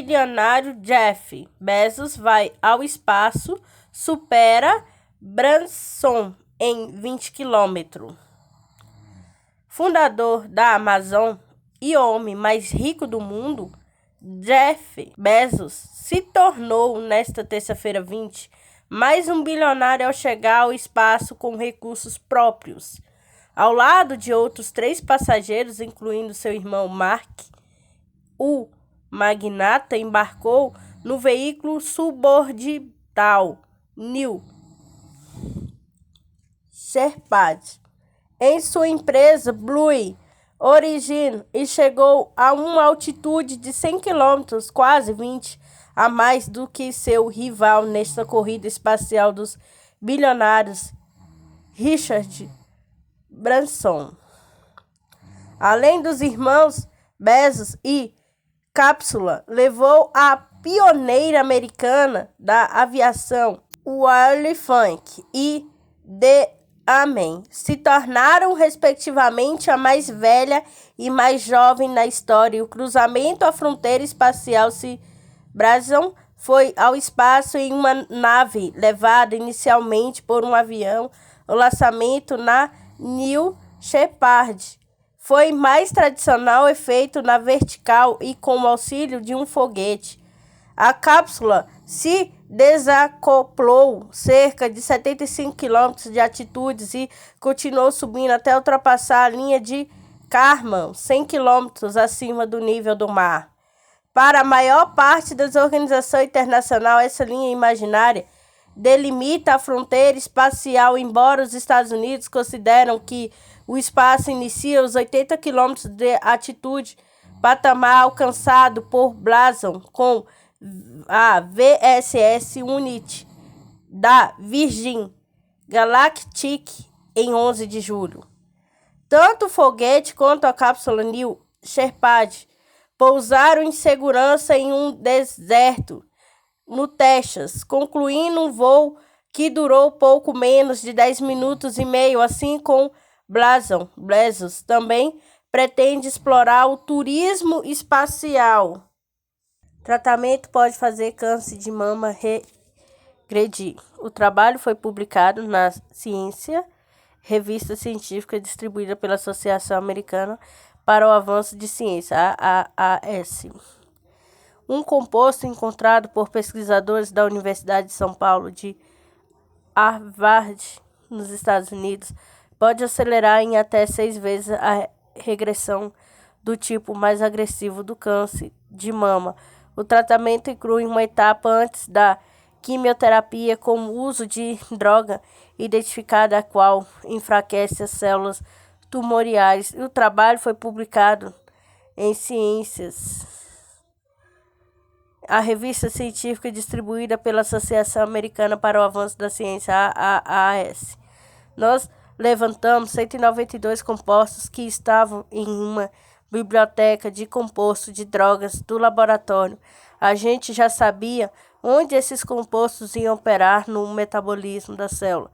bilionário Jeff Bezos vai ao espaço, supera Branson em 20 km. Fundador da Amazon e o homem mais rico do mundo, Jeff Bezos se tornou, nesta terça-feira 20, mais um bilionário ao chegar ao espaço com recursos próprios. Ao lado de outros 3 passageiros, incluindo seu irmão Mark, o magnata embarcou no veículo suborbital New Shepard em sua empresa Blue Origin e chegou a uma altitude de 100 km, quase 20 a mais do que seu rival nesta corrida espacial dos bilionários, Richard Branson. Além dos irmãos Bezos e cápsula levou a pioneira americana da aviação, Wiley Funk e The Amen, se tornaram respectivamente a mais velha e mais jovem na história. O cruzamento à fronteira espacial Branson foi ao espaço em uma nave levada inicialmente por um avião. O lançamento na New Shepard foi mais tradicional e feito na vertical e com o auxílio de um foguete. A cápsula se desacoplou cerca de 75 km de altitude e continuou subindo até ultrapassar a linha de Kármán, 100 km acima do nível do mar. Para a maior parte das organizações internacionais, essa linha imaginária delimita a fronteira espacial, embora os Estados Unidos consideram que o espaço inicia aos 80 km de altitude, patamar alcançado por Branson com a VSS Unity da Virgin Galactic em 11 de julho. Tanto o foguete quanto a cápsula New Shepard pousaram em segurança em um deserto no Texas, concluindo um voo que durou pouco menos de 10 minutos e meio, assim como Bezos também pretende explorar o turismo espacial. Tratamento pode fazer câncer de mama regredir. O trabalho foi publicado na Ciência, revista científica distribuída pela Associação Americana para o Avanço de Ciência, AAAS. Um composto encontrado por pesquisadores da Universidade de São Paulo de Harvard, nos Estados Unidos, pode acelerar em até 6 vezes a regressão do tipo mais agressivo do câncer de mama. O tratamento inclui uma etapa antes da quimioterapia com o uso de droga identificada, a qual enfraquece as células tumorais. O trabalho foi publicado em Ciências, a revista científica distribuída pela Associação Americana para o Avanço da Ciência, AAAS. Nós levantamos 192 compostos que estavam em uma biblioteca de compostos de drogas do laboratório. A gente já sabia onde esses compostos iam operar no metabolismo da célula.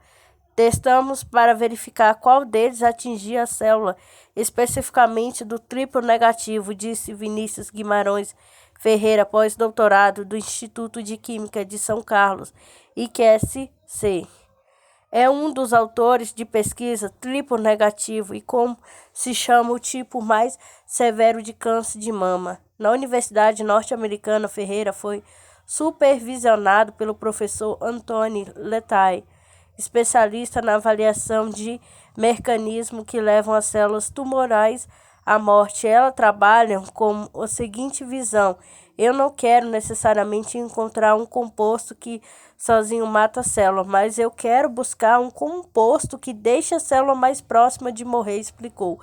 Testamos para verificar qual deles atingia a célula, especificamente do triplo negativo, disse Vinícius Guimarães Ferreira, pós-doutorado do Instituto de Química de São Carlos, IQSC. É um dos autores de pesquisa triplo negativo e como se chama o tipo mais severo de câncer de mama. Na Universidade Norte-Americana, Ferreira foi supervisionado pelo professor Anthony Letay, especialista na avaliação de mecanismos que levam as células tumorais à morte. Ela trabalha com a seguinte visão: eu não quero necessariamente encontrar um composto que sozinho mata a célula, mas eu quero buscar um composto que deixe a célula mais próxima de morrer, explicou.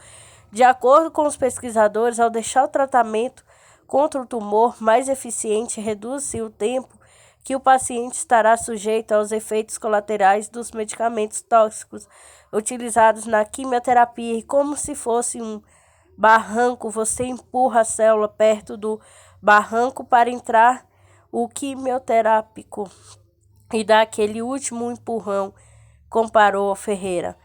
De acordo com os pesquisadores, ao deixar o tratamento contra o tumor mais eficiente, reduz-se o tempo que o paciente estará sujeito aos efeitos colaterais dos medicamentos tóxicos utilizados na quimioterapia. E como se fosse um barranco, você empurra a célula perto do barranco para entrar o quimioterápico e dá aquele último empurrão, comparou Ferreira.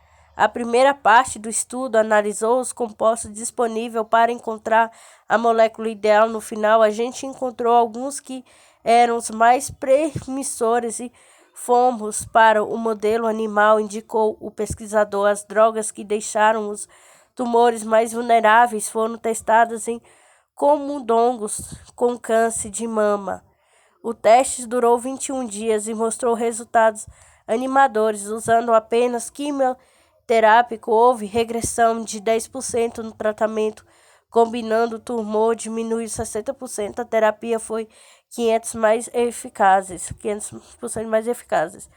A primeira parte do estudo analisou os compostos disponíveis para encontrar a molécula ideal. No final, a gente encontrou alguns que eram os mais promissores e fomos para o modelo animal, indicou o pesquisador. As drogas que deixaram os tumores mais vulneráveis foram testadas em camundongos com câncer de mama. O teste durou 21 dias e mostrou resultados animadores. Usando apenas quimioterápico, houve regressão de 10% no tratamento. Combinando o tumor, diminuiu 60%. A terapia foi 500% mais eficazes.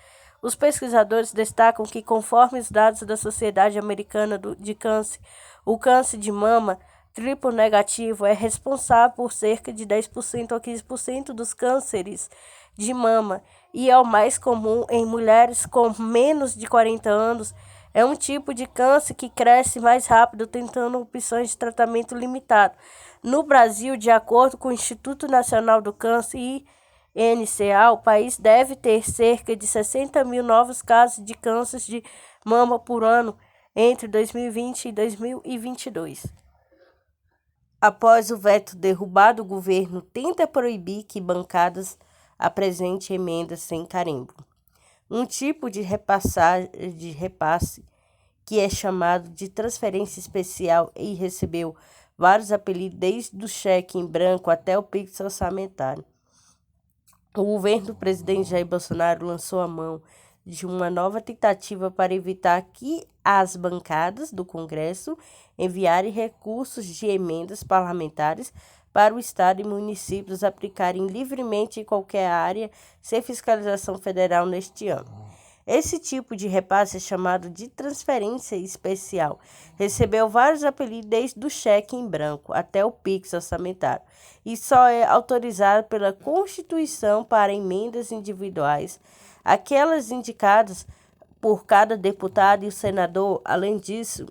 Os pesquisadores destacam que, conforme os dados da Sociedade Americana de Câncer, o câncer de mama triplo negativo é responsável por cerca de 10% a 15% dos cânceres de mama e é o mais comum em mulheres com menos de 40 anos. É um tipo de câncer que cresce mais rápido, tentando opções de tratamento limitado. No Brasil, de acordo com o Instituto Nacional do Câncer, INCA, o país deve ter cerca de 60 mil novos casos de câncer de mama por ano entre 2020 e 2022. Após o veto derrubado, o governo tenta proibir que bancadas apresentem emendas sem carimbo. Um tipo de repasse que é chamado de transferência especial e recebeu vários apelidos, desde o cheque em branco até o Pix orçamentário. O governo do presidente Jair Bolsonaro lançou a mão de uma nova tentativa para evitar que as bancadas do Congresso enviarem recursos de emendas parlamentares para o Estado e municípios aplicarem livremente em qualquer área sem fiscalização federal neste ano. Esse tipo de repasse é chamado de transferência especial. Recebeu vários apelidos, desde o cheque em branco até o Pix orçamentário, e só é autorizado pela Constituição para emendas individuais, aquelas indicadas por cada deputado e senador. Além disso,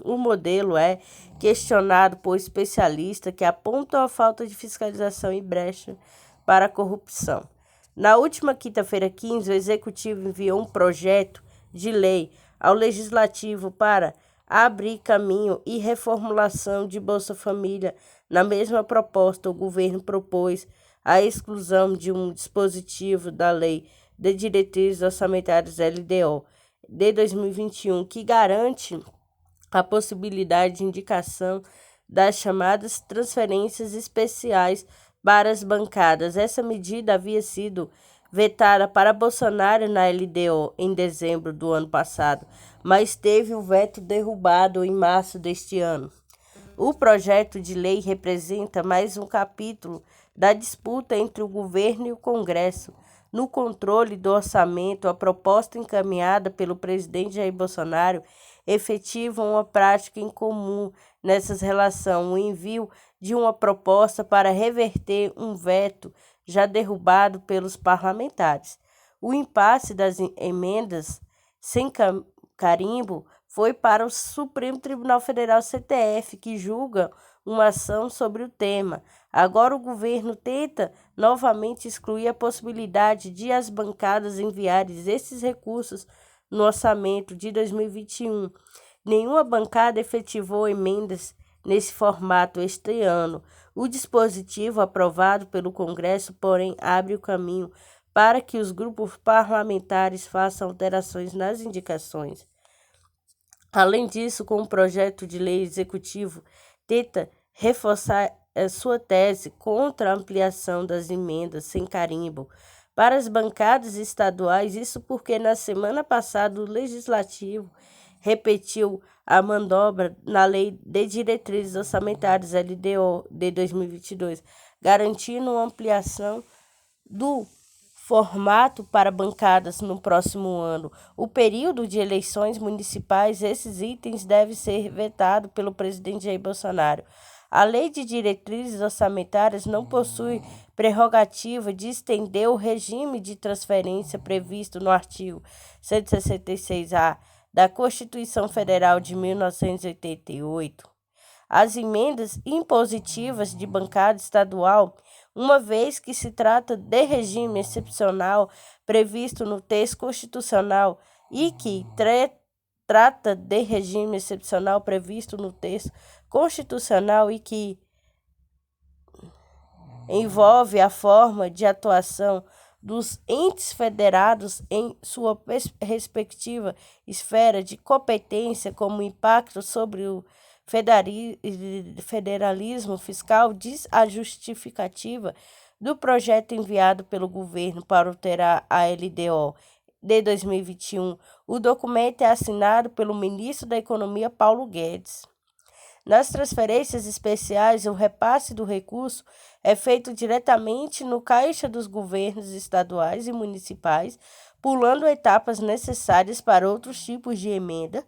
o modelo é questionado por especialistas que apontam a falta de fiscalização e brecha para a corrupção. Na última quinta-feira, 15, o Executivo enviou um projeto de lei ao Legislativo para abrir caminho e reformulação de Bolsa Família. Na mesma proposta, o governo propôs a exclusão de um dispositivo da Lei de Diretrizes Orçamentárias LDO de 2021, que garante a possibilidade de indicação das chamadas transferências especiais para as bancadas. Essa medida havia sido vetada para Bolsonaro na LDO em dezembro do ano passado, mas teve o veto derrubado em março deste ano. O projeto de lei representa mais um capítulo da disputa entre o governo e o Congresso no controle do orçamento. A proposta encaminhada pelo presidente Jair Bolsonaro efetiva uma prática em comum nessas relações, o envio de uma proposta para reverter um veto já derrubado pelos parlamentares. O impasse das emendas sem carimbo foi para o Supremo Tribunal Federal, STF, que julga uma ação sobre o tema. Agora o governo tenta novamente excluir a possibilidade de as bancadas enviarem esses recursos no orçamento de 2021. Nenhuma bancada efetivou emendas nesse formato este ano. O dispositivo aprovado pelo Congresso, porém, abre o caminho para que os grupos parlamentares façam alterações nas indicações. Além disso, com o projeto de lei executivo, tenta reforçar sua tese contra a ampliação das emendas sem carimbo para as bancadas estaduais. Isso porque na semana passada o Legislativo repetiu a manobra na Lei de Diretrizes Orçamentárias LDO de 2022, garantindo uma ampliação do formato para bancadas no próximo ano. O período de eleições municipais, esses itens devem ser vetados pelo presidente Jair Bolsonaro. A Lei de Diretrizes Orçamentárias não possui prerrogativa de estender o regime de transferência previsto no artigo 166-A da Constituição Federal de 1988. As emendas impositivas de bancada estadual, uma vez que se trata de regime excepcional previsto no texto constitucional e que trata de regime excepcional previsto no texto constitucional e que envolve a forma de atuação dos entes federados em sua respectiva esfera de competência, como impacto sobre o federalismo fiscal, diz a justificativa do projeto enviado pelo governo para alterar a LDO de 2021. O documento é assinado pelo ministro da Economia, Paulo Guedes. Nas transferências especiais, o repasse do recurso é feito diretamente no caixa dos governos estaduais e municipais, pulando etapas necessárias para outros tipos de emenda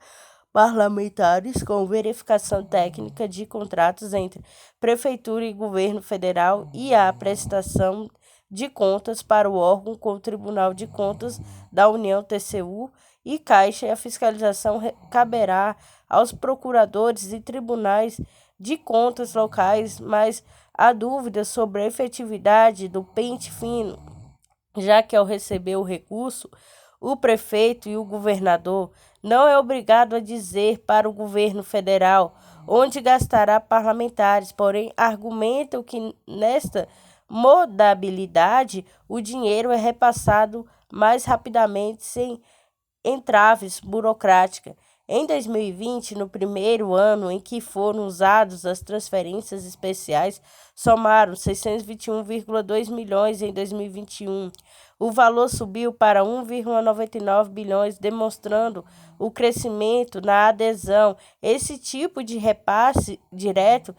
parlamentares, com verificação técnica de contratos entre Prefeitura e Governo Federal e a prestação de contas para o órgão com o Tribunal de Contas da União, TCU, e Caixa, e a fiscalização caberá aos procuradores e tribunais de contas locais, mas há dúvidas sobre a efetividade do pente fino, já que ao receber o recurso, o prefeito e o governador não é obrigado a dizer para o governo federal onde gastará parlamentares, porém argumentam que nesta modalidade o dinheiro é repassado mais rapidamente sem entraves burocráticas. Em 2020, no primeiro ano em que foram usadas as transferências especiais, somaram 621,2 milhões em 2021. O valor subiu para 1,99 bilhões, demonstrando o crescimento na adesão. Esse tipo de repasse direto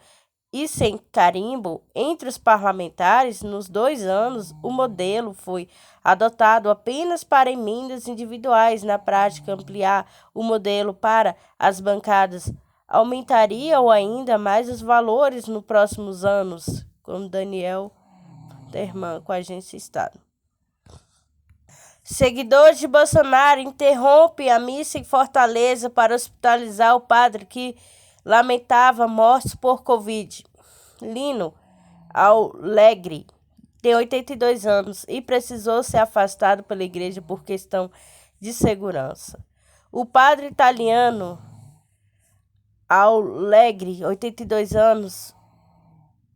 e sem carimbo entre os parlamentares, nos 2 anos, o modelo foi adotado apenas para emendas individuais. Na prática, ampliar o modelo para as bancadas aumentaria ou ainda mais os valores nos próximos anos, como Daniel Terman, com a Agência Estado. Seguidores de Bolsonaro interrompem a missa em Fortaleza para hospitalizar o padre que lamentava mortes por Covid. Lino Alegre tem 82 anos e precisou ser afastado pela igreja por questão de segurança. O padre italiano Alegre, 82 anos,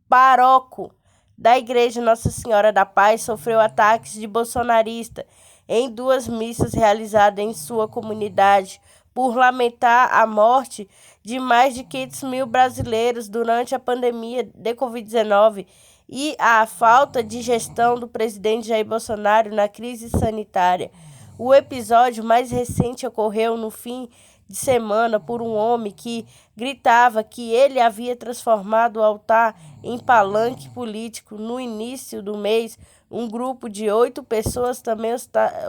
pároco da Igreja Nossa Senhora da Paz, sofreu ataques de bolsonarista em 2 missas realizadas em sua comunidade por lamentar a morte de mais de 500 mil brasileiros durante a pandemia de Covid-19 e a falta de gestão do presidente Jair Bolsonaro na crise sanitária. O episódio mais recente ocorreu no fim de semana por um homem que gritava que ele havia transformado o altar em palanque político. No início do mês, um grupo de 8 pessoas também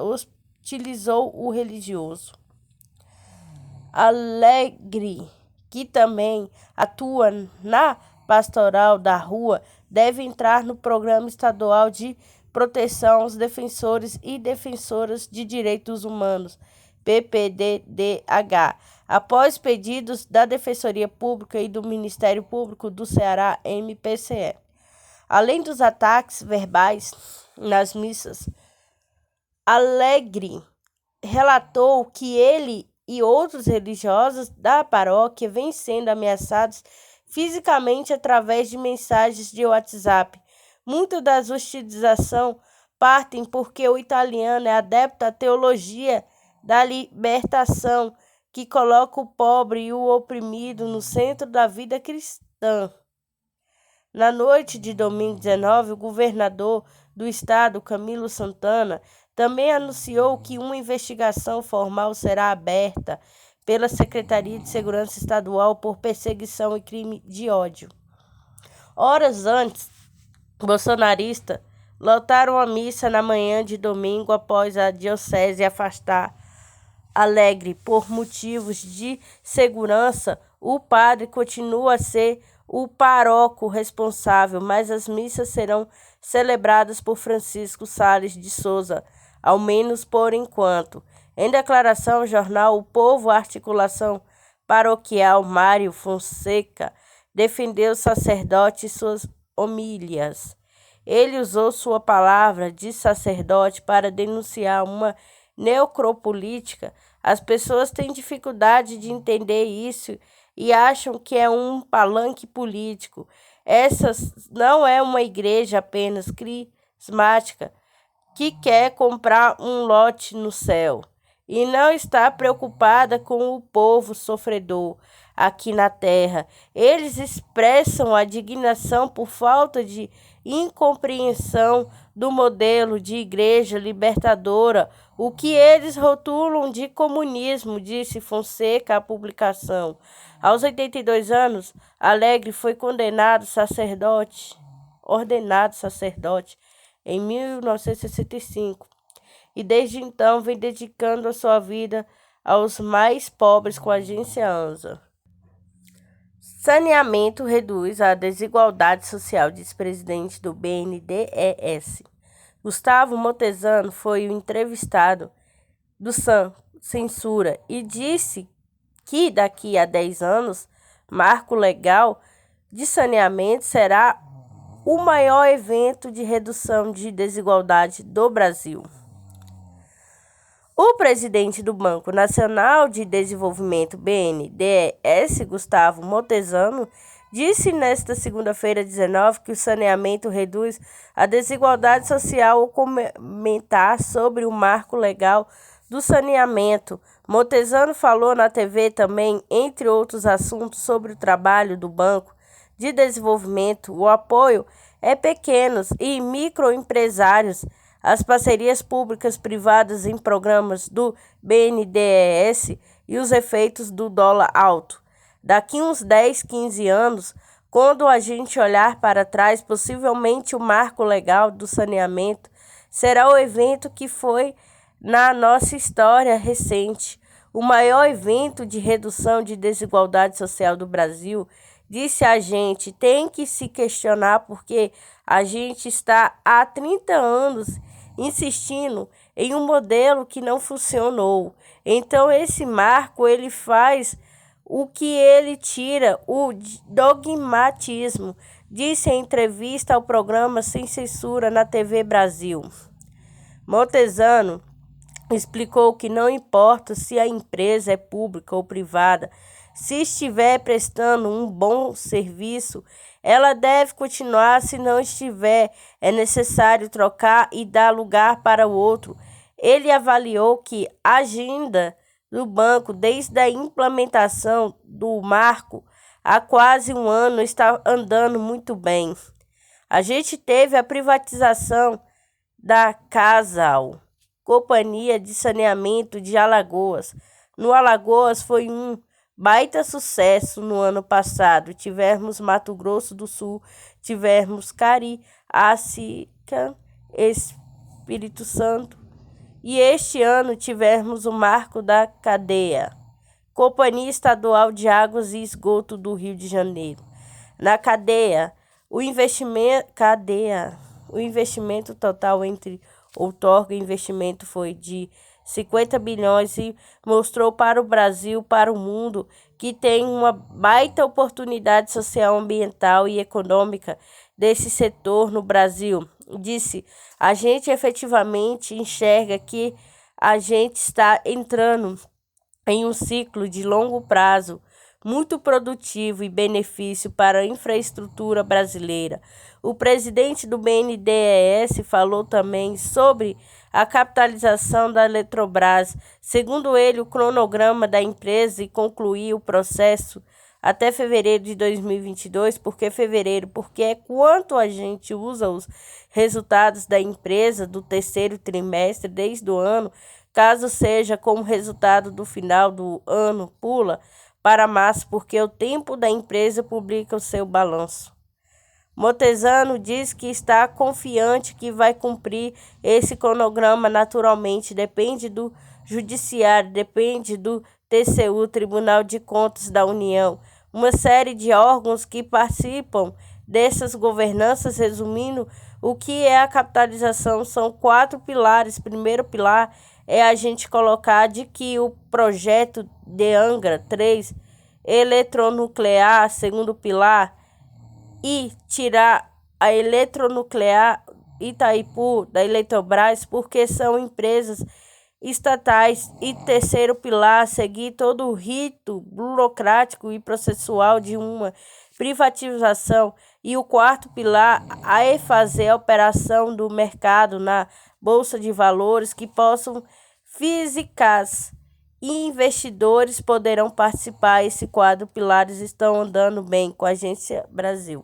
hostilizou o religioso. Alegre, que também atua na Pastoral da Rua, deve entrar no Programa Estadual de Proteção aos Defensores e Defensoras de Direitos Humanos, PPDDH, após pedidos da Defensoria Pública e do Ministério Público do Ceará, MPCE. Além dos ataques verbais nas missas, Alegre relatou que ele e outros religiosos da paróquia vêm sendo ameaçados fisicamente através de mensagens de WhatsApp. Muito das hostilizações partem porque o italiano é adepto à teologia da libertação, que coloca o pobre e o oprimido no centro da vida cristã. Na noite de domingo 19, o governador do estado, Camilo Santana, também anunciou que uma investigação formal será aberta pela Secretaria de Segurança Estadual por perseguição e crime de ódio. Horas antes, bolsonaristas lotaram a missa na manhã de domingo após a diocese afastar Alegre por motivos de segurança. O padre continua a ser o pároco responsável, mas as missas serão celebradas por Francisco Salles de Souza, ao menos por enquanto. Em declaração ao jornal O Povo, a articulação paroquial Mário Fonseca defendeu o sacerdote e suas homílias. Ele usou sua palavra de sacerdote para denunciar uma necropolítica As pessoas têm dificuldade de entender isso e acham que é um palanque político. Essa não é uma igreja apenas crismática que quer comprar um lote no céu e não está preocupada com o povo sofredor aqui na terra. Eles expressam a indignação por falta de incompreensão do modelo de igreja libertadora, o que eles rotulam de comunismo, disse Fonseca à publicação. Aos 82 anos, Alegre foi ordenado sacerdote em 1965 e desde então vem dedicando a sua vida aos mais pobres com a agência ANSA. Saneamento reduz a desigualdade social, diz presidente do BNDES. Gustavo Motezano foi o entrevistado do Sem Censura e disse que daqui a 10 anos, marco legal de saneamento será o maior evento de redução de desigualdade do Brasil. O presidente do Banco Nacional de Desenvolvimento, BNDES, Gustavo Motezano, disse nesta segunda-feira 19 que o saneamento reduz a desigualdade social ao comentar sobre o marco legal do saneamento. Motezano falou na TV também, entre outros assuntos, sobre o trabalho do Banco de Desenvolvimento, o apoio a pequenos e microempresários, as parcerias públicas-privadas em programas do BNDES e os efeitos do dólar alto. Daqui uns 10, 15 anos, quando a gente olhar para trás, possivelmente o marco legal do saneamento será o evento que foi na nossa história recente, o maior evento de redução de desigualdade social do Brasil. Disse a gente, tem que se questionar porque a gente está há 30 anos insistindo em um modelo que não funcionou. Então esse marco ele faz o que ele tira o dogmatismo, disse em entrevista ao programa Sem Censura na TV Brasil. Motezano explicou que não importa se a empresa é pública ou privada, se estiver prestando um bom serviço, ela deve continuar. Se não estiver, é necessário trocar e dar lugar para o outro. Ele avaliou que a agenda do banco, desde a implementação do marco há quase um ano, está andando muito bem. A gente teve a privatização da Casal, Companhia de Saneamento de Alagoas. No Alagoas foi um baita sucesso no ano passado. Tivemos Mato Grosso do Sul, tivemos Cariacica, Espírito Santo. E este ano tivemos o marco da Cadeia, Companhia Estadual de Águas e Esgoto do Rio de Janeiro. Na Cadeia, o investimento total entre outorga e investimento foi de 50 bilhões e mostrou para o Brasil, para o mundo, que tem uma baita oportunidade social, ambiental e econômica desse setor no Brasil. Disse, a gente efetivamente enxerga que a gente está entrando em um ciclo de longo prazo muito produtivo e benefício para a infraestrutura brasileira. O presidente do BNDES falou também sobre a capitalização da Eletrobras. Segundo ele, o cronograma da empresa e concluir o processo até fevereiro de 2022. Por que fevereiro? Porque é quanto a gente usa os resultados da empresa do terceiro trimestre desde o ano. Caso seja como resultado do final do ano, pula para março, porque o tempo da empresa publica o seu balanço. Motezano diz que está confiante que vai cumprir esse cronograma. Naturalmente, depende do Judiciário, depende do TCU, Tribunal de Contas da União, uma série de órgãos que participam dessas governanças. Resumindo, o que é a capitalização são 4 pilares. Primeiro pilar é a gente colocar de que o projeto de Angra 3 eletronuclear, segundo pilar, e tirar a eletronuclear Itaipu da Eletrobras, porque são empresas estatais e terceiro pilar, seguir todo o rito burocrático e processual de uma privatização, e o quarto pilar é fazer a operação do mercado na bolsa de valores que possam físicas e investidores poderão participar. Esse quadro pilares estão andando bem com a Agência Brasil.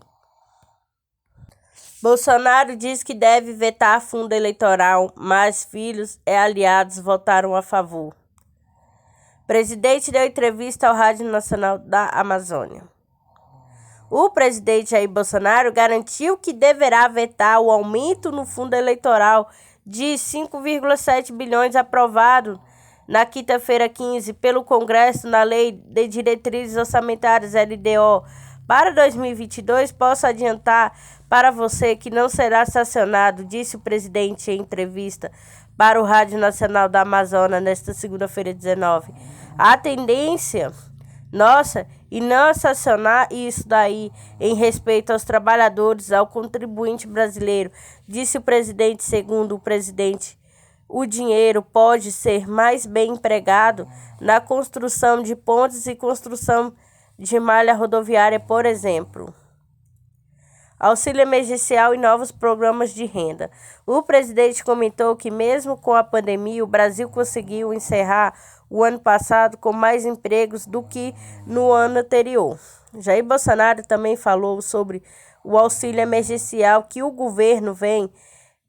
Bolsonaro diz que deve vetar fundo eleitoral, mas filhos e aliados votaram a favor. Presidente deu entrevista ao Rádio Nacional da Amazônia. O presidente Jair Bolsonaro garantiu que deverá vetar o aumento no fundo eleitoral de 5,7 bilhões aprovado na quinta-feira 15 pelo Congresso na Lei de Diretrizes Orçamentárias LDO para 2022. Posso adiantar para você que não será sancionado, disse o presidente em entrevista para o Rádio Nacional da Amazônia nesta segunda-feira 19. A tendência nossa e não sancionar isso daí em respeito aos trabalhadores, ao contribuinte brasileiro, disse o presidente. Segundo o presidente, o dinheiro pode ser mais bem empregado na construção de pontes e construção de malha rodoviária, por exemplo. Auxílio emergencial e novos programas de renda. O presidente comentou que mesmo com a pandemia, o Brasil conseguiu encerrar o ano passado com mais empregos do que no ano anterior. Jair Bolsonaro também falou sobre o auxílio emergencial que o governo vem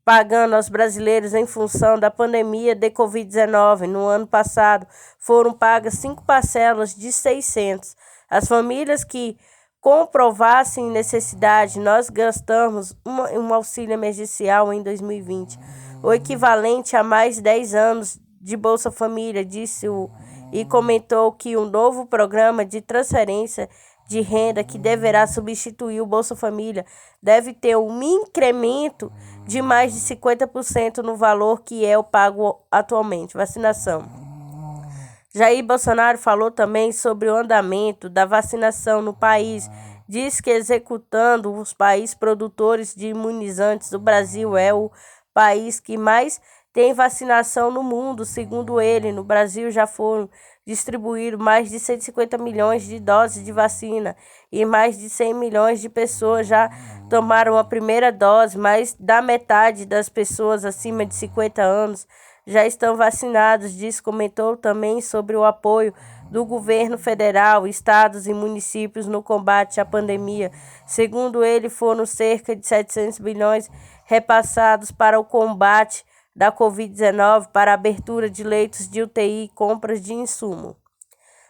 pagando aos brasileiros em função da pandemia de Covid-19. No ano passado, foram pagas 5 parcelas de 600. As famílias que comprovassem necessidade, nós gastamos um auxílio emergencial em 2020, o equivalente a mais 10 anos de Bolsa Família, disse e comentou que um novo programa de transferência de renda que deverá substituir o Bolsa Família deve ter um incremento de mais de 50% no valor que é o pago atualmente. Vacinação. Jair Bolsonaro falou também sobre o andamento da vacinação no país. Diz que executando os países produtores de imunizantes, o Brasil é o país que mais tem vacinação no mundo. Segundo ele, no Brasil já foram distribuídos mais de 150 milhões de doses de vacina e mais de 100 milhões de pessoas já tomaram a primeira dose. Mais da metade das pessoas acima de 50 anos já estão vacinados, comentou também sobre o apoio do governo federal, estados e municípios no combate à pandemia. Segundo ele, foram cerca de 700 bilhões repassados para o combate da Covid-19, para a abertura de leitos de UTI e compras de insumo.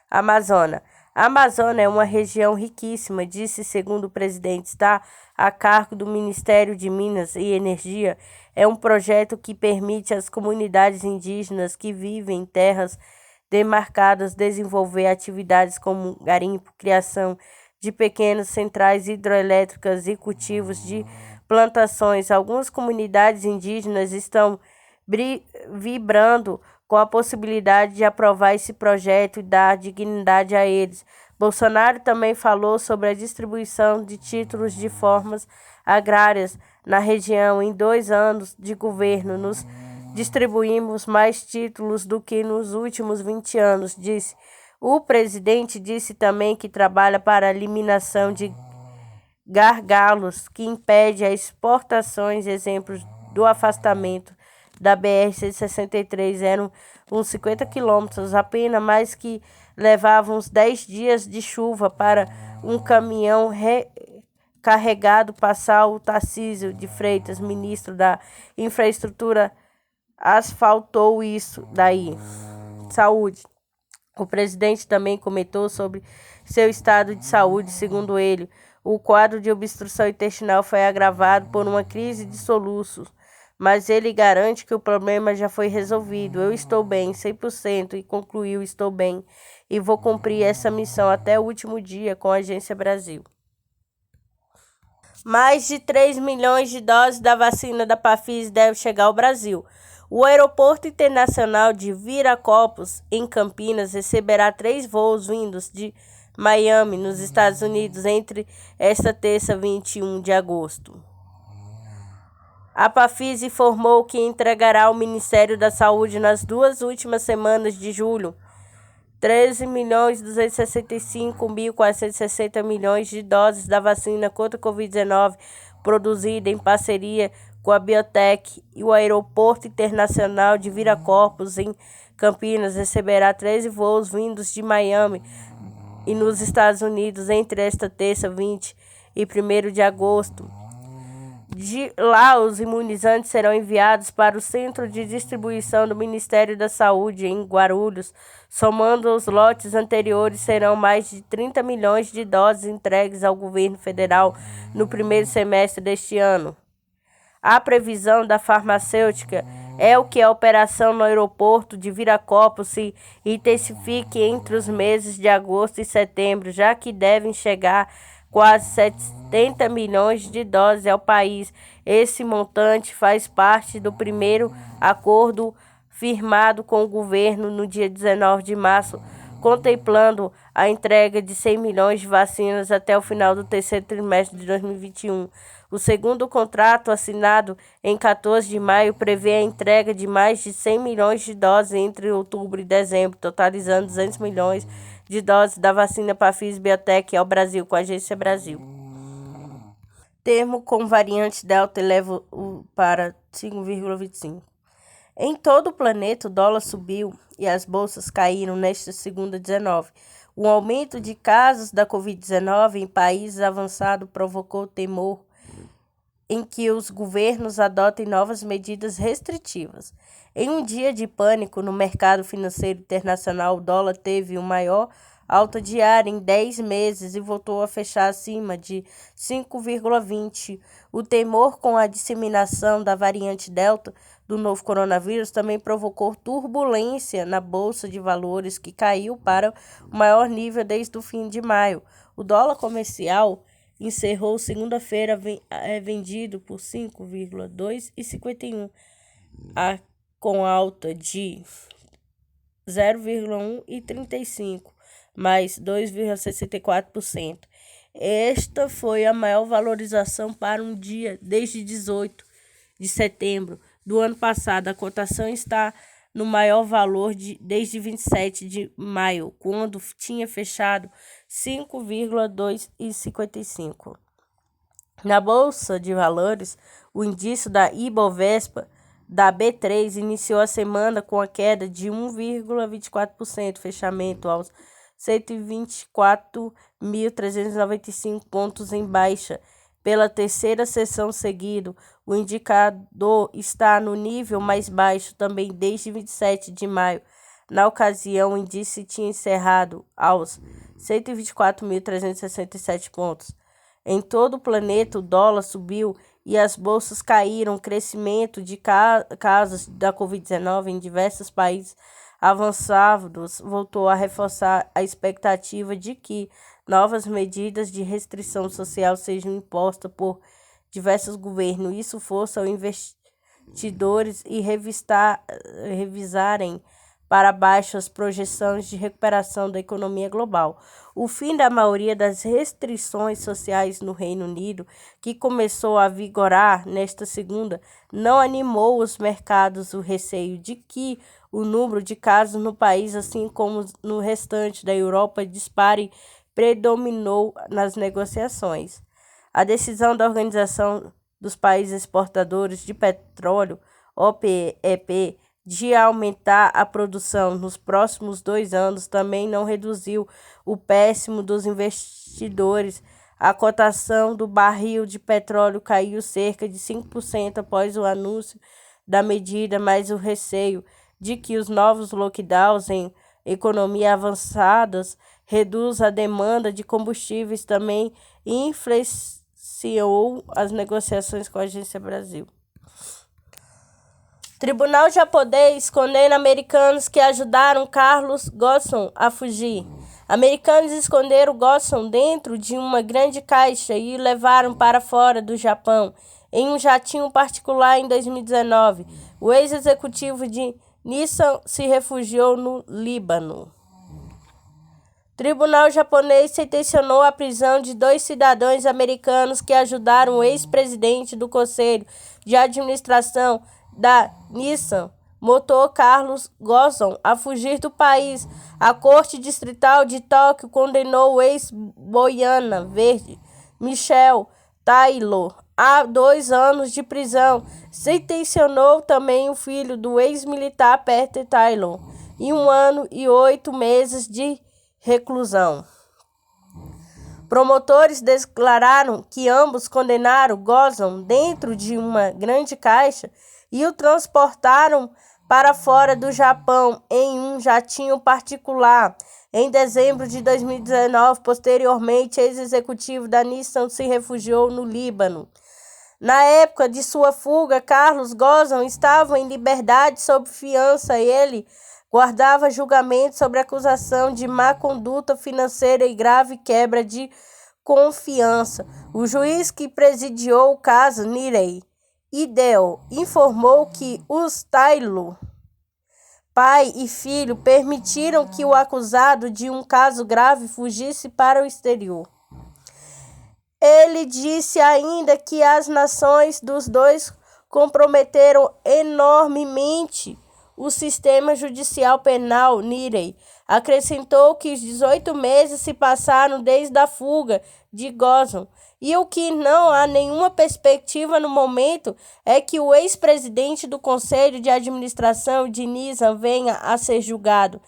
Amazônia. A Amazônia é uma região riquíssima, disse, segundo o presidente, está a cargo do Ministério de Minas e Energia. É um projeto que permite às comunidades indígenas que vivem em terras demarcadas desenvolver atividades como garimpo, criação de pequenas centrais hidroelétricas e cultivos de plantações. Algumas comunidades indígenas estão vibrando com a possibilidade de aprovar esse projeto e dar dignidade a eles. Bolsonaro também falou sobre a distribuição de títulos de formas agrárias na região. Em 2 anos de governo, nos distribuímos mais títulos do que nos últimos 20 anos, disse. O presidente disse também que trabalha para a eliminação de gargalos que impede as exportações. Exemplos do afastamento da BR-163 eram uns 50 quilômetros apenas, mas que levavam uns 10 dias de chuva para um caminhão carregado passar. O Tarcísio de Freitas, ministro da Infraestrutura, asfaltou isso daí. Saúde. O presidente também comentou sobre seu estado de saúde. Segundo ele, o quadro de obstrução intestinal foi agravado por uma crise de soluços, mas ele garante que o problema já foi resolvido. Eu estou bem, 100%, e concluiu, estou bem e vou cumprir essa missão até o último dia com a Agência Brasil. Mais de 3 milhões de doses da vacina da Pfizer devem chegar ao Brasil. O Aeroporto Internacional de Viracopos, em Campinas, receberá 3 voos vindos de Miami, nos Estados Unidos, entre esta terça, 21 de agosto. A Pafis informou que entregará ao Ministério da Saúde nas 2 últimas semanas de julho 13.265.460 milhões de doses da vacina contra a Covid-19 produzida em parceria com a Biotech, e o Aeroporto Internacional de Viracopos, em Campinas, receberá 13 voos vindos de Miami e nos Estados Unidos entre esta terça, 20 e 1º de agosto. De lá, os imunizantes serão enviados para o Centro de Distribuição do Ministério da Saúde, em Guarulhos. Somando os lotes anteriores, serão mais de 30 milhões de doses entregues ao governo federal no primeiro semestre deste ano. A previsão da farmacêutica é que a operação no aeroporto de Viracopos se intensifique entre os meses de agosto e setembro, já que devem chegar quase 70 milhões de doses ao país. Esse montante faz parte do primeiro acordo firmado com o governo no dia 19 de março, contemplando a entrega de 100 milhões de vacinas até o final do terceiro trimestre de 2021. O segundo contrato, assinado em 14 de maio, prevê a entrega de mais de 100 milhões de doses entre outubro e dezembro, totalizando 200 milhões de doses da vacina Pafis Biotech ao Brasil, com a Agência Brasil. Termo com variante Delta eleva para 5,25. Em todo o planeta, o dólar subiu e as bolsas caíram nesta segunda 19. O aumento de casos da Covid-19 em países avançados provocou temor em que os governos adotem novas medidas restritivas. Em um dia de pânico no mercado financeiro internacional, o dólar teve o maior alta diária em 10 meses e voltou a fechar acima de 5,20. O temor com a disseminação da variante Delta do novo coronavírus também provocou turbulência na Bolsa de Valores, que caiu para o maior nível desde o fim de maio. O dólar comercial encerrou segunda-feira vendido por 5,251, com alta de 0,1 e 35, mais 2,64%. Esta foi a maior valorização para um dia desde 18 de setembro do ano passado. A cotação está no maior valor desde 27 de maio, quando tinha fechado 5,255. Na Bolsa de Valores, o índice da Ibovespa da B3 iniciou a semana com a queda de 1,24%, fechamento aos 124.395 pontos em baixa. Pela terceira sessão seguida, o indicador está no nível mais baixo também desde 27 de maio. Na ocasião, o índice tinha encerrado aos 124.367 pontos. Em todo o planeta, o dólar subiu e as bolsas caíram. O crescimento de casos da Covid-19 em diversos países avançados voltou a reforçar a expectativa de que novas medidas de restrição social sejam impostas por diversos governos. Isso força os investidores a revisarem para baixo as projeções de recuperação da economia global. O fim da maioria das restrições sociais no Reino Unido, que começou a vigorar nesta segunda, não animou os mercados. O receio de que o número de casos no país, assim como no restante da Europa, dispare predominou nas negociações. A decisão da Organização dos Países Exportadores de Petróleo, OPEP, de aumentar a produção nos próximos 2 anos também não reduziu o pessimismo dos investidores. A cotação do barril de petróleo caiu cerca de 5% após o anúncio da medida, mas o receio de que os novos lockdowns em economias avançadas reduzam a demanda de combustíveis também influenciou as negociações com a Agência Brasil. Tribunal japonês condena americanos que ajudaram Carlos Ghosn a fugir. Americanos esconderam Ghosn dentro de uma grande caixa e o levaram para fora do Japão em um jatinho particular em 2019. O ex-executivo de Nissan se refugiou no Líbano. Tribunal japonês sentenciou a prisão de 2 cidadãos americanos que ajudaram o ex-presidente do Conselho de Administração da Nissan Motor, Carlos Ghosn, a fugir do país. A Corte Distrital de Tóquio condenou o ex-Boiana Verde, Michel Taylor, a 2 anos de prisão. Sentenciou também o filho do ex-militar Peter Taylor em 1 ano e 8 meses de reclusão. Promotores declararam que ambos condenaram Ghosn dentro de uma grande caixa e o transportaram para fora do Japão em um jatinho particular. Em dezembro de 2019, posteriormente, ex-executivo da Nissan se refugiou no Líbano. Na época de sua fuga, Carlos Ghosn estava em liberdade sob fiança e ele guardava julgamento sobre acusação de má conduta financeira e grave quebra de confiança. O juiz que presidiu o caso, Nirei Hideo, informou que os Taylor, pai e filho, permitiram que o acusado de um caso grave fugisse para o exterior. Ele disse ainda que as ações dos dois comprometeram enormemente o sistema judicial penal. Nirei acrescentou que os 18 meses se passaram desde a fuga de Ghosn e o que não há nenhuma perspectiva no momento é que o ex-presidente do Conselho de Administração de Nissan venha a ser julgado.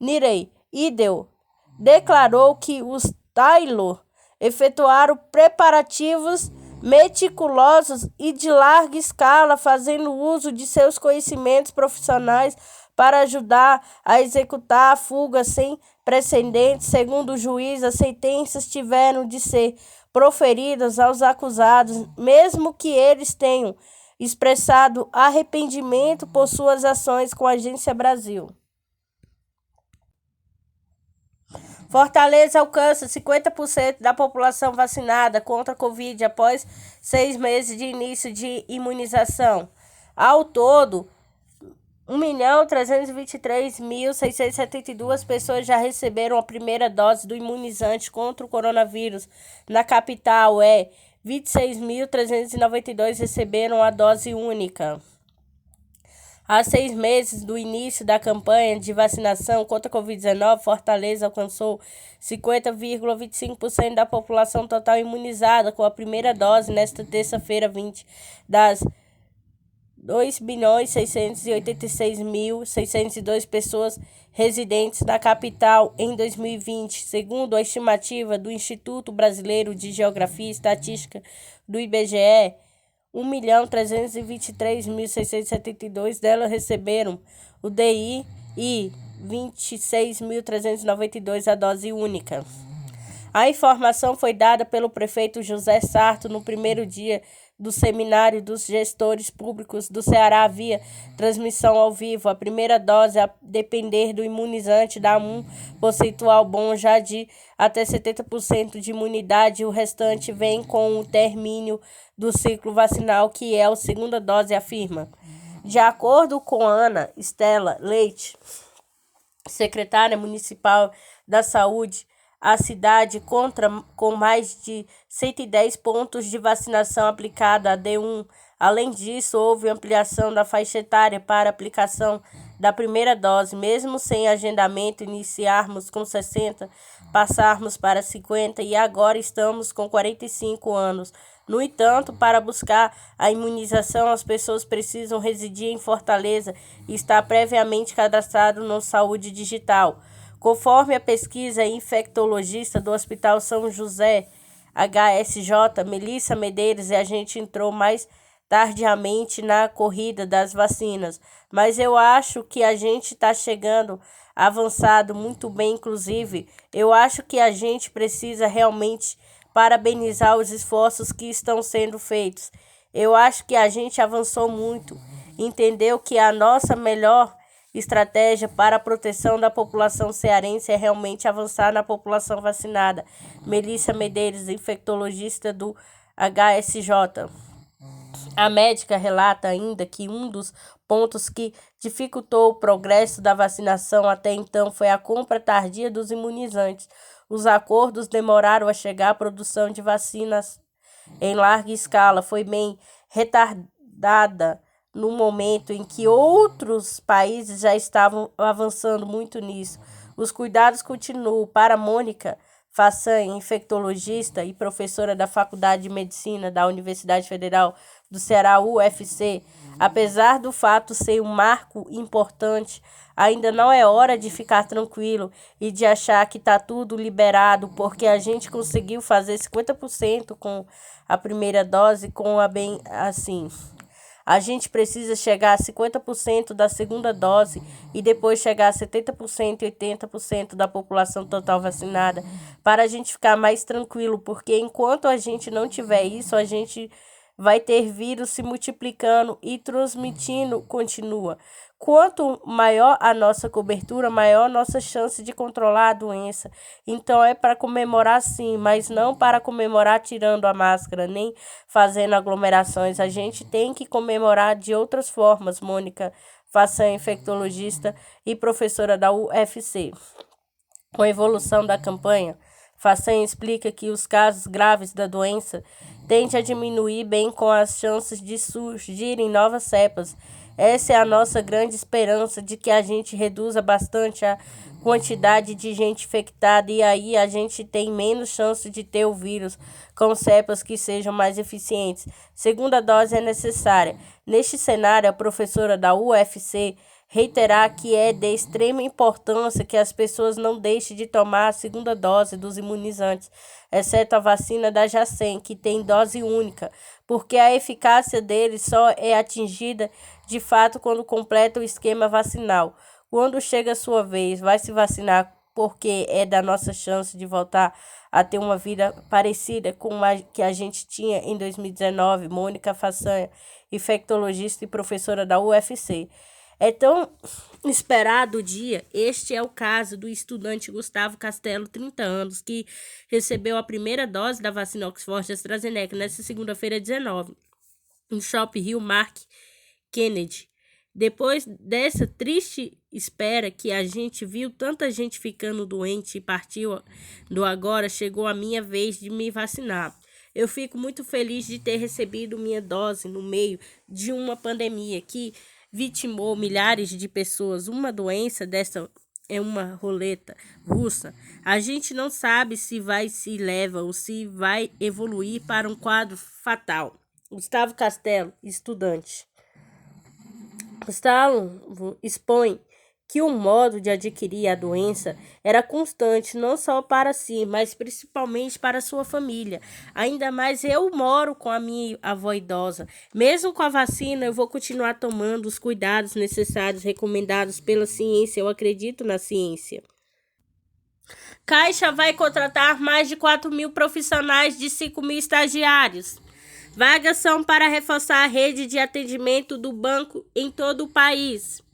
Nirei Hideo declarou que os Taylor efetuaram preparativos meticulosos e de larga escala, fazendo uso de seus conhecimentos profissionais para ajudar a executar a fuga sem precedentes. Segundo o juiz, as sentenças tiveram de ser proferidas aos acusados, mesmo que eles tenham expressado arrependimento por suas ações com a Agência Brasil. Fortaleza alcança 50% da população vacinada contra a Covid após 6 meses de início de imunização. Ao todo, 1.323.672 pessoas já receberam a primeira dose do imunizante contra o coronavírus. Na capital, 26.392 receberam a dose única. Há 6 meses do início da campanha de vacinação contra a Covid-19, Fortaleza alcançou 50,25% da população total imunizada com a primeira dose nesta terça-feira, 20 das 2.686.602 pessoas residentes na capital em 2020, segundo a estimativa do Instituto Brasileiro de Geografia e Estatística do IBGE. 1.323.672 delas receberam o DI e 26.392 a dose única. A informação foi dada pelo prefeito José Sarto no primeiro dia do Seminário dos Gestores Públicos do Ceará via transmissão ao vivo. A primeira dose, a depender do imunizante, dá um percentual bom já de até 70% de imunidade. O restante vem com o término do ciclo vacinal, que é a segunda dose, afirma. De acordo com Ana Estela Leite, secretária municipal da Saúde, a cidade conta com mais de 110 pontos de vacinação aplicada a D1. Além disso, houve ampliação da faixa etária para aplicação da primeira dose. Mesmo sem agendamento, iniciarmos com 60, passarmos para 50 e agora estamos com 45 anos. No entanto, para buscar a imunização, as pessoas precisam residir em Fortaleza e estar previamente cadastrado no Saúde Digital. Conforme a pesquisa infectologista do Hospital São José, HSJ, Melissa Medeiros, a gente entrou mais tardiamente na corrida das vacinas, mas eu acho que a gente está chegando avançado muito bem. Inclusive, eu acho que a gente precisa realmente parabenizar os esforços que estão sendo feitos. Eu acho que a gente avançou muito, entendeu que a nossa melhor estratégia para a proteção da população cearense é realmente avançar na população vacinada. Melissa Medeiros, infectologista do HSJ. A médica relata ainda que um dos pontos que dificultou o progresso da vacinação até então foi a compra tardia dos imunizantes. Os acordos demoraram a chegar à produção de vacinas em larga escala. Foi bem retardada no momento em que outros países já estavam avançando muito nisso. Os cuidados continuam. Para Mônica Fassan, infectologista e professora da Faculdade de Medicina da Universidade Federal do Ceará, UFC, apesar do fato ser um marco importante, ainda não é hora de ficar tranquilo e de achar que está tudo liberado, porque a gente conseguiu fazer 50% com a primeira dose, com a bem assim. A gente precisa chegar a 50% da segunda dose e depois chegar a 70% e 80% da população total vacinada para a gente ficar mais tranquilo, porque enquanto a gente não tiver isso, a gente vai ter vírus se multiplicando e transmitindo continua. Quanto maior a nossa cobertura, maior a nossa chance de controlar a doença. Então é para comemorar sim, mas não para comemorar tirando a máscara, nem fazendo aglomerações. A gente tem que comemorar de outras formas, Mônica Fassan, infectologista e professora da UFC. Com a evolução da campanha, Fassan explica que os casos graves da doença tendem a diminuir bem com as chances de surgirem novas cepas. Essa é a nossa grande esperança, de que a gente reduza bastante a quantidade de gente infectada e aí a gente tem menos chance de ter o vírus com cepas que sejam mais eficientes. Segunda dose é necessária. Neste cenário, a professora da UFC reiterar que é de extrema importância que as pessoas não deixem de tomar a segunda dose dos imunizantes, exceto a vacina da Janssen, que tem dose única, porque a eficácia dele só é atingida de fato quando completa o esquema vacinal. Quando chega a sua vez, vai se vacinar, porque é da nossa chance de voltar a ter uma vida parecida com a que a gente tinha em 2019. Mônica Fassan, infectologista e professora da UFC. É tão esperado o dia. Este é o caso do estudante Gustavo Castelo, 30 anos, que recebeu a primeira dose da vacina Oxford AstraZeneca nesta segunda-feira 19, no Shopping Rio Mark Kennedy. Depois dessa triste espera que a gente viu tanta gente ficando doente e partiu do agora, chegou a minha vez de me vacinar. Eu fico muito feliz de ter recebido minha dose no meio de uma pandemia que vitimou milhares de pessoas. Uma doença dessa é uma roleta russa. A gente não sabe se leva ou se vai evoluir para um quadro fatal. Gustavo Castelo, estudante. Gustavo expõe que o modo de adquirir a doença era constante, não só para si, mas principalmente para sua família. Ainda mais eu moro com a minha avó idosa. Mesmo com a vacina, eu vou continuar tomando os cuidados necessários recomendados pela ciência. Eu acredito na ciência. Caixa vai contratar mais de 4.000 profissionais de 5.000 estagiários. Vagas são para reforçar a rede de atendimento do banco em todo o país.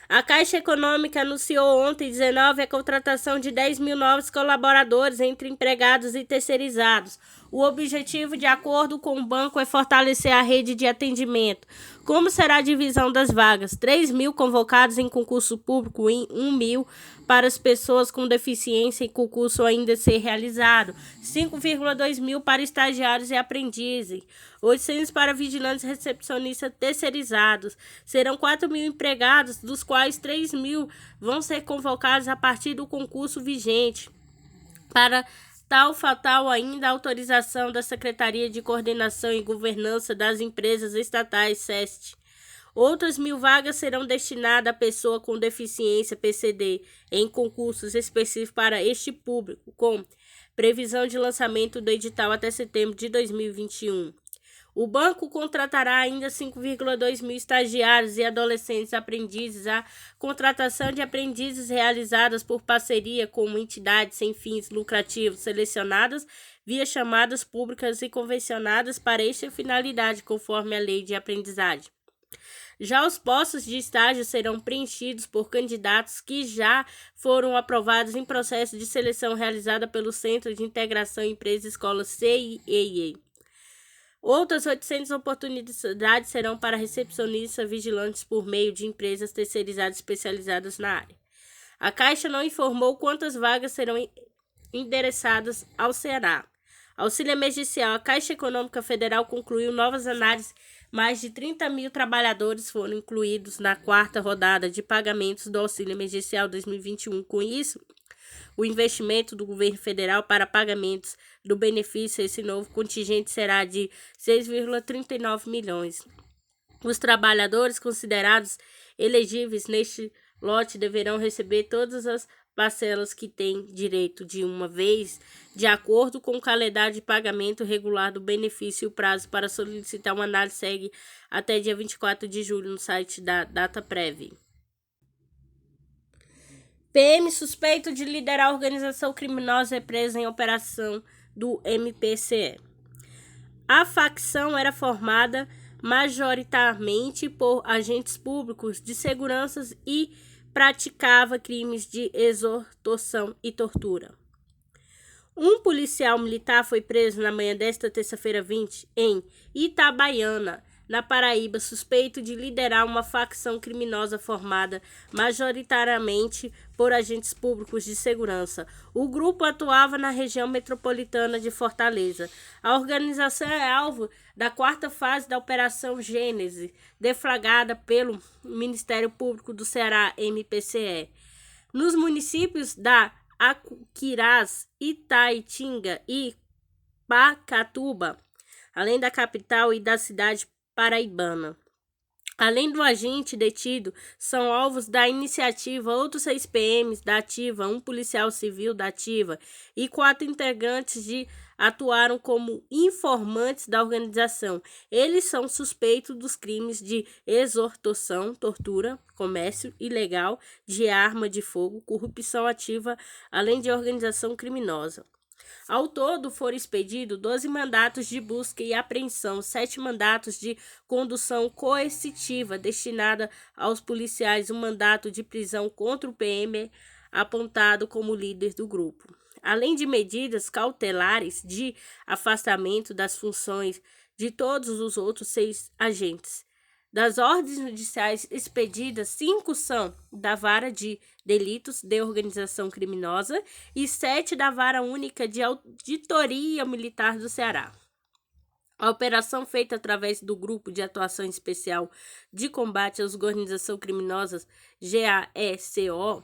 A Caixa Econômica anunciou ontem, 19, a contratação de 10.000 novos colaboradores entre empregados e terceirizados. O objetivo, de acordo com o banco, é fortalecer a rede de atendimento. Como será a divisão das vagas? 3.000 convocados em concurso público e 1.000 para as pessoas com deficiência em concurso ainda a ser realizado. 5,2 mil para estagiários e aprendizes. 800 para vigilantes e recepcionistas terceirizados. Serão 4.000 empregados, dos quais 3.000 vão ser convocados a partir do concurso vigente. Para tal fatal ainda a autorização da Secretaria de Coordenação e Governança das Empresas Estatais, SEST. Outras 1.000 vagas serão destinadas à pessoa com deficiência, PCD, em concursos específicos para este público, com previsão de lançamento do edital até setembro de 2021. O banco contratará ainda 5,2 mil estagiários e adolescentes aprendizes. A contratação de aprendizes realizadas por parceria com entidades sem fins lucrativos selecionadas via chamadas públicas e convencionadas para esta finalidade, conforme a lei de aprendizagem. Já os postos de estágio serão preenchidos por candidatos que já foram aprovados em processo de seleção realizada pelo Centro de Integração Empresa Escola CIEE. Outras 800 oportunidades serão para recepcionistas vigilantes por meio de empresas terceirizadas especializadas na área. A Caixa não informou quantas vagas serão endereçadas ao Ceará. Auxílio emergencial. A Caixa Econômica Federal concluiu novas análises. Mais de 30 mil trabalhadores foram incluídos na quarta rodada de pagamentos do Auxílio Emergencial 2021. Com isso, o investimento do governo federal para pagamentos do benefício a esse novo contingente será de 6,39 milhões. Os trabalhadores considerados elegíveis neste lote deverão receber todas as parcelas que têm direito de uma vez, de acordo com o calendário de pagamento regular do benefício. O prazo para solicitar uma análise segue até dia 24 de julho no site da DataPrev. PM suspeito de liderar a organização criminosa é presa em operação do MPCE. A facção era formada majoritariamente por agentes públicos de segurança e praticava crimes de extorção e tortura. Um policial militar foi preso na manhã desta terça-feira 20 em Itabaiana, na Paraíba, suspeito de liderar uma facção criminosa formada majoritariamente por agentes públicos de segurança. O grupo atuava na região metropolitana de Fortaleza. A organização é alvo da quarta fase da Operação Gênese, deflagrada pelo Ministério Público do Ceará, MPCE, nos municípios da Aquiraz, Itaitinga e Pacatuba, além da capital e da cidade paraibana. Além do agente detido, são alvos da iniciativa outros 6 PMs da Ativa, um policial civil da Ativa e 4 integrantes atuaram como informantes da organização. Eles são suspeitos dos crimes de extorção, tortura, comércio ilegal de arma de fogo, corrupção ativa, além de organização criminosa. Ao todo, foram expedidos 12 mandatos de busca e apreensão, 7 mandatos de condução coercitiva destinada aos policiais, um mandato de prisão contra o PM apontado como líder do grupo, além de medidas cautelares de afastamento das funções de todos os outros 6 agentes. Das ordens judiciais expedidas, 5 são da Vara de Delitos de Organização Criminosa e 7 da Vara Única de Auditoria Militar do Ceará. A operação, feita através do Grupo de Atuação Especial de Combate às Organizações Criminosas, GAECO,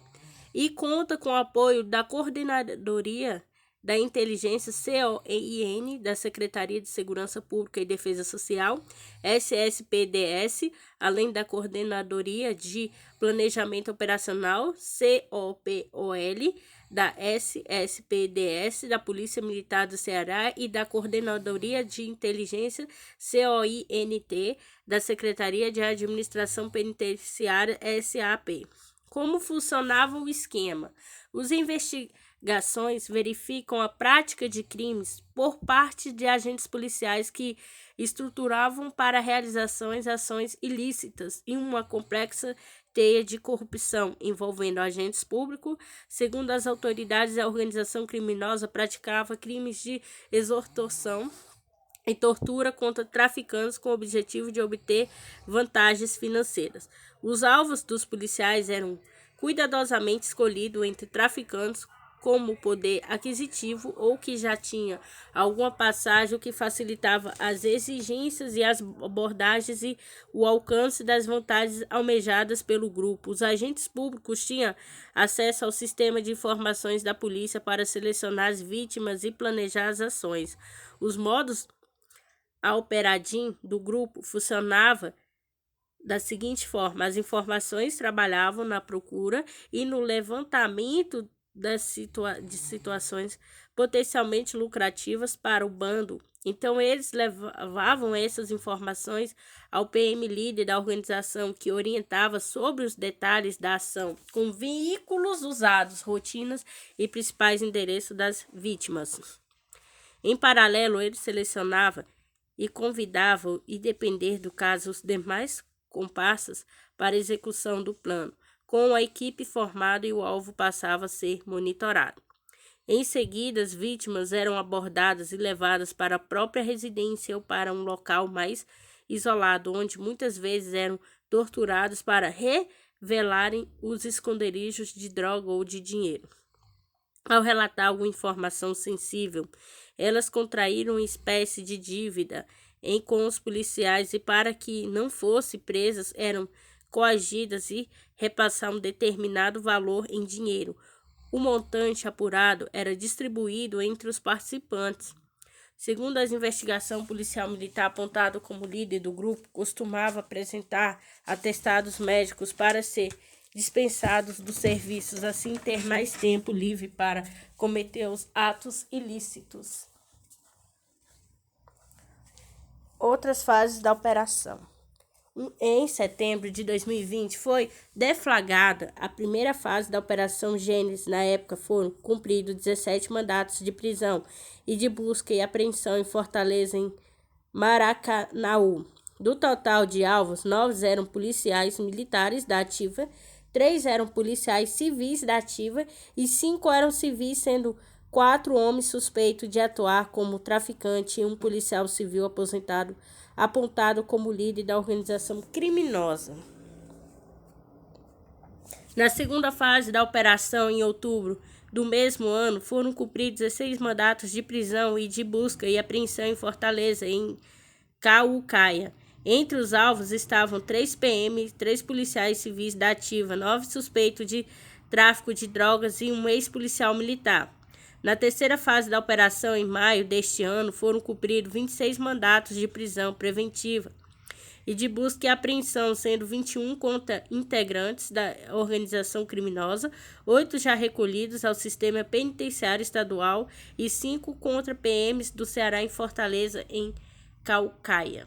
e conta com o apoio da Coordenadoria da Inteligência COIN, da Secretaria de Segurança Pública e Defesa Social, SSPDS, além da Coordenadoria de Planejamento Operacional, COPOL, da SSPDS, da Polícia Militar do Ceará e da Coordenadoria de Inteligência, COINT, da Secretaria de Administração Penitenciária, SAP. Como funcionava o esquema? Os investigações verificam a prática de crimes por parte de agentes policiais que estruturavam para realizações ações ilícitas e uma complexa teia de corrupção envolvendo agentes públicos. Segundo as autoridades, a organização criminosa praticava crimes de extorção e tortura contra traficantes com o objetivo de obter vantagens financeiras. Os alvos dos policiais eram cuidadosamente escolhidos entre traficantes como poder aquisitivo ou que já tinha alguma passagem, o que facilitava as exigências e as abordagens e o alcance das vantagens almejadas pelo grupo. Os agentes públicos tinham acesso ao sistema de informações da polícia para selecionar as vítimas e planejar as ações. Os modos operandi do grupo funcionava da seguinte forma: as informações trabalhavam na procura e no levantamento de situações potencialmente lucrativas para o bando. Então, eles levavam essas informações ao PM líder da organização, que orientava sobre os detalhes da ação, com veículos usados, rotinas e principais endereços das vítimas. Em paralelo, ele selecionava e convidava, e depender do caso, os demais comparsas para execução do plano. Com a equipe formada e o alvo passava a ser monitorado. Em seguida, as vítimas eram abordadas e levadas para a própria residência ou para um local mais isolado, onde muitas vezes eram torturados para revelarem os esconderijos de droga ou de dinheiro. Ao relatar alguma informação sensível, elas contraíram uma espécie de dívida com os policiais e, para que não fossem presas, eram coagidas e repassar um determinado valor em dinheiro. O montante apurado era distribuído entre os participantes. Segundo a investigação, o policial militar apontado como líder do grupo costumava apresentar atestados médicos para ser dispensados dos serviços, assim ter mais tempo livre para cometer os atos ilícitos. Outras fases da operação. Em setembro de 2020, foi deflagrada a primeira fase da Operação Gênesis. Na época, foram cumpridos 17 mandatos de prisão e de busca e apreensão em Fortaleza, em Maracanaú. Do total de alvos, 9 eram policiais militares da ativa, 3 eram policiais civis da ativa e 5 eram civis, sendo 4 homens suspeitos de atuar como traficante e um policial civil apontado como líder da organização criminosa. Na segunda fase da operação, em outubro do mesmo ano, foram cumpridos 16 mandatos de prisão e de busca e apreensão em Fortaleza, em Caucaia. Entre os alvos estavam 3 PM, 3 policiais civis da ativa, 9 suspeitos de tráfico de drogas e um ex-policial militar. Na terceira fase da operação, em maio deste ano, foram cumpridos 26 mandatos de prisão preventiva e de busca e apreensão, sendo 21 contra integrantes da organização criminosa, 8 já recolhidos ao sistema penitenciário estadual e 5 contra PMs do Ceará em Fortaleza, em Caucaia.